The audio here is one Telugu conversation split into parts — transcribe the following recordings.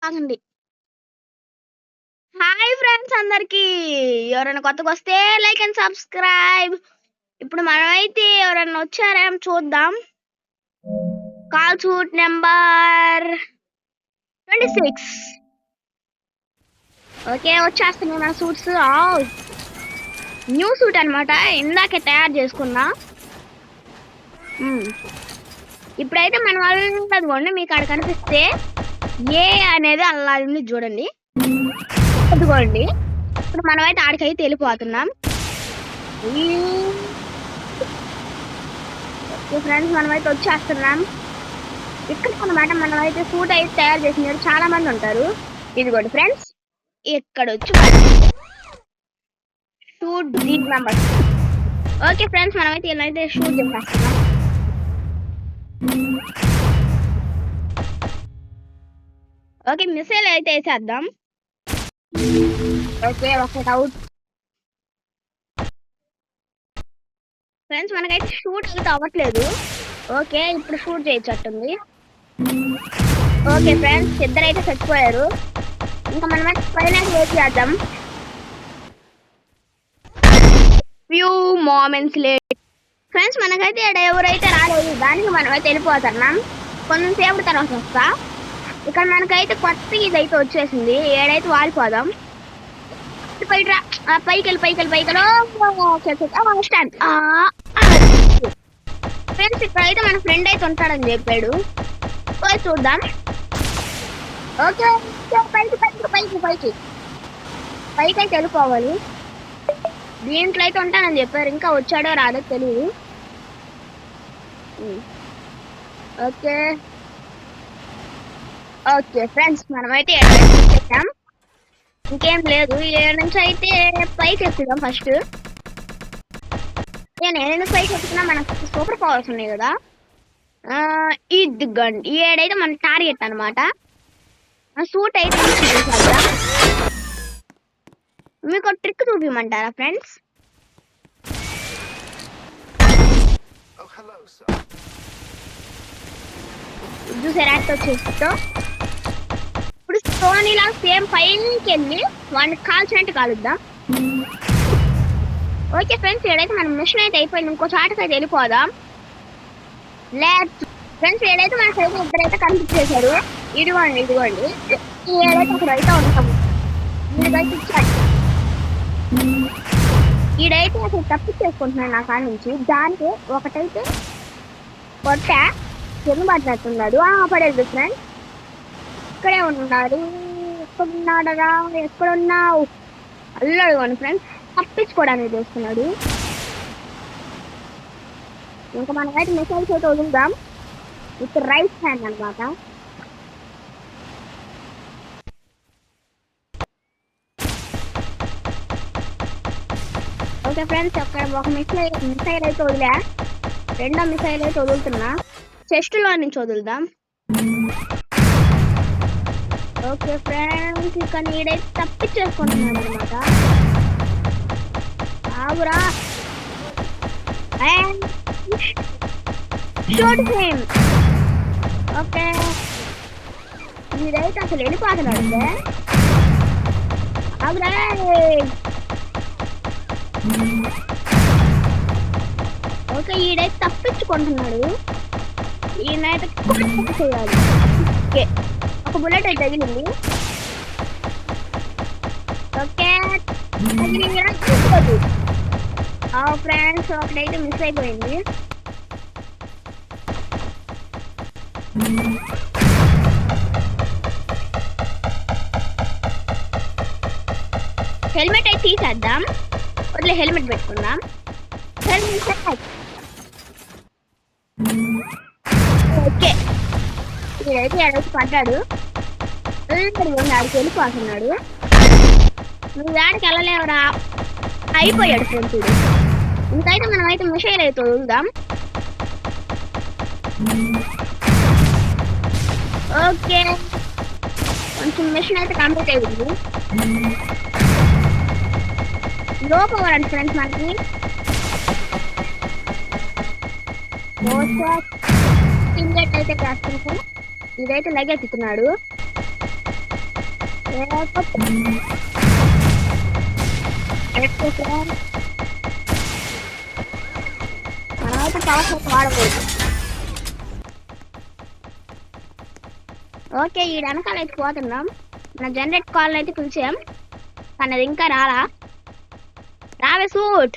ఆగండి. హాయ్ ఫ్రెండ్స్ అందరికి. ఎవరైనా కొత్తగా వస్తే లైక్ అండ్ సబ్స్క్రైబ్. ఇప్పుడు మనమైతే ఎవరైనా వచ్చారేమో చూద్దాం. Call suit number 26. ఓకే, వచ్చేస్తున్నాయి మన సూట్స్. న్యూ సూట్ అనమాట, ఇందాకే తయారు చేసుకున్నా. ఇప్పుడైతే మన వాళ్ళు అదిగోండి, మీకు అక్కడ కనిపిస్తే ఏ అనేది అలా ఉంది చూడండి. అదిగోండి, ఇప్పుడు మనమైతే ఆడికైతే వెళ్ళిపోతున్నాం. ఫ్రెండ్స్ మనమైతే వచ్చేస్తున్నాం. ఇక్కడ అనమాట మనమైతే సూట్ అయితే తయారు చేసినారు. చాలా మంది ఉంటారు. ఇదిగోండి ఫ్రెండ్స్, ఇక్కడ వచ్చి షూట్ 3 మెంబర్స్. ఓకే ఫ్రెండ్స్, మనమైతే ఇలా అయితే షూట్ చేసేస్తున్నాం. ఓకే, మిసైల్ అయితే వేసేద్దాం. ఓకే, ఒకటి అవుట్. ఫ్రెండ్స్ మనకైతే షూట్ అయితే అవ్వట్లేదు. ఓకే, ఇప్పుడు షూట్ చేయొచ్చట్టుంది. ఓకే ఫ్రెండ్స్, ఇద్దరైతే చచ్చిపోయారు. ఇంకా మనమైతే పైన వెయిట్ చేద్దాం. Few moments late. ఫ్రెండ్స్ మనకైతే ఎవరైతే రాలేదు, దానికి మనమైతే వెళ్ళిపోతున్నాం. కొంచెంసేపు తర్వాత వస్తా. ఇక్కడ మనకైతే కొత్త ఇదైతే వచ్చేసింది. ఏడైతే వాలిపోదాం. పైకి స్టాండ్. ఫ్రెండ్స్ ఇక్కడైతే మన ఫ్రెండ్ అయితే ఉంటాడని చెప్పాడు. పోయి చూద్దాం. ఓకే, పైకి అయితే వెళ్ళిపోవాలి. దీంట్లో అయితే ఉంటానని చెప్పారు. ఇంకా వచ్చాడో రాదో తెలియదు. ఓకే ఓకే ఫ్రెండ్స్, మనమైతే వచ్చాం. ఇంకేం లేదు, ఏడు నుంచి అయితే పైకి ఎక్కుదాం. ఫస్ట్ నేను పైకి ఎక్కుతున్నా, మనకు సూపర్ పవర్స్ ఉన్నాయి కదా. ఇదిగండి, ఏడైతే మన టార్గెట్ అనమాట. సూట్ అయితే మీకు ట్రిక్ చూపించమంటారా ఫ్రెండ్స్? చూసారా వచ్చేస్తో. ఇప్పుడు సోనీలా సేమ్ పైకి వెళ్ళి వాడిని కాల్చినట్టు కాలుద్దాం. ఓకే ఫ్రెండ్స్, ఏడైతే మన మిషన్ అయితే అయిపోయింది. ఇంకో చాటుకి అయితే వెళ్ళిపోదాం. ఫ్రెండ్స్ ఏడైతే మన సైడ్ ఇద్దరైతే కనిపించేశారు. ఇదిగోండి ఏడైతే అక్కడ అయితే ఉంటాము. వీడికైతే ఇచ్చాడు. ఈడైతే అసలు తప్పించేసుకుంటున్నాడు నా కాడ నుంచి. దానికి ఒకటైతే కొట్ట కింద పడినట్టున్నాడు. పడేది ఫ్రెండ్, ఇక్కడే ఉన్నాడు. ఎక్కడున్నాడరా, ఎక్కడున్నావు? అల్లాడుకోండి ఫ్రెండ్స్, తప్పించుకోవడానికి చేస్తున్నాడు. ఇంకా మనకైతే మిసైల్స్ అయితే వదులుదాం. విత్ రైట్ హ్యాండ్ అనమాట. ఓకే ఫ్రెండ్స్, ఒక మిసైల్ అయితే వదిలా. రెండో మిసైల్ అయితే వదులుతున్నా. చెస్ట్ లో నుంచి వదులుదాం. ఓకే ఫ్రెండ్స్, ఇక నీడైతే తప్పించేసుకుంటున్నాడు అనమాట. ఆగురా. ఓకే, నీడైతే అసలు వెళ్ళిపోతున్నాడు. ఆగురా. ఓకే, ఈడైతే తప్పించుకుంటున్నాడు. ఈయనైతే చేయాలి. ఓకే, ఒక బుల్లెట్ అయితే తగిలింది. ఓకే ఫ్రెండ్స్, ఒకటైతే మిస్ అయిపోయింది. హెల్మెట్ అయితే తీసేద్దాం. వదిలే, హెల్మెట్ పెట్టుకుందాం. ఓకే, ఇదైతే ఎడైతే పడ్డాడు. ఆడికి వెళ్ళిపోతున్నాడు. నువ్వు ఆడికి వెళ్ళలేవురా, అయిపోయాడు ఫ్రెండ్స్. ఇంకైతే మనమైతే మిషైల్ అయితే వదులుదాం. ఓకే, కొంచెం మిషన్ అయితే కంప్లీట్ అయింది. లో పవర్ అండి ఫ్రెండ్స్ మనకి. ఇంజెక్ట్ అయితే చేస్తున్నాం. ఇదైతే లగెత్తుతున్నాడు. మనమైతే పవర్ వాడకూడదు. ఓకే, ఈ వెనకాల అయితే పోతున్నాం. మన జనరేట్ కాల్ అయితే పిలిచాం కానీ అది ఇంకా రావే సూట్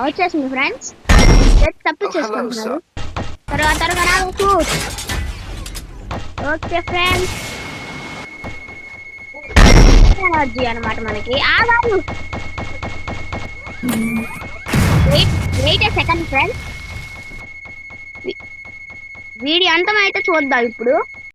వచ్చేసింది ఫ్రెండ్స్. తప్పు చేసుకుంటున్నారు. తర్వాత రావే సూట్. ఓకే ఫ్రెండ్స్, ఎనర్జీ అనమాట మనకి. ఆగారు, వెయిట్ సెకండ్ ఫ్రెండ్స్. వీడి అంతం అయితే చూద్దాం ఇప్పుడు.